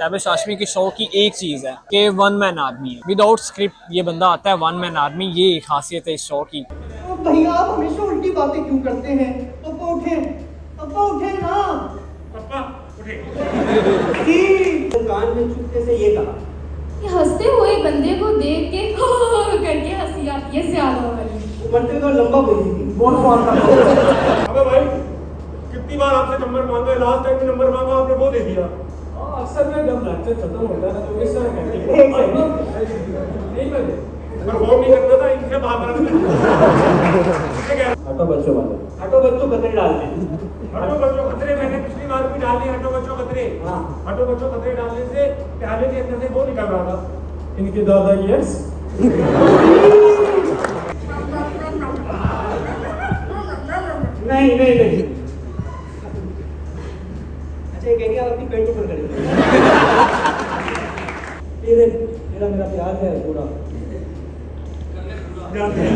Establish Hashmi के show की एक चीज़ है कि वन मैन आदमी है, विदाउट स्क्रिप्ट ये बंदा आता है, वन मैन आदमी, ये एक खासियत है इस शो की। भैया आप हमेशा उल्टी बातें क्यों करते हैं? पापा उठे, पापा उठे ना, पापा उठे। कान में चुपके से ये कहा, ये हंसते हुए बंदे को देख के करके हंसी आती है ज्यादा वाली। मरते तो लंबा बोली थी, बहुत मारता। अबे भाई कितनी बार आपसे नंबर मांगा, लास्ट टाइम भी नंबर मांगा आपने वो दे दिया। अक्सर में जब लेक्चर खत्म होता है तो इस तरह कहते हैं नहीं बजे परफॉर्म नहीं करना था, इनसे बात हटो बच्चों वाले, हटो बच्चों कतरे डालते हैं। हटो बच्चों खतरे, मैंने पिछली बार भी डाली हटो बच्चों खतरे। हाँ। हटो बच्चों खतरे डालने से प्याले के अंदर से वो निकल रहा था। इनके दादा यस नहीं नहीं नहीं, अच्छा ये कहेंगे आप अपनी पेट ऊपर करेंगे। ये मेरा मेरा प्यार है पूरा जाते हैं।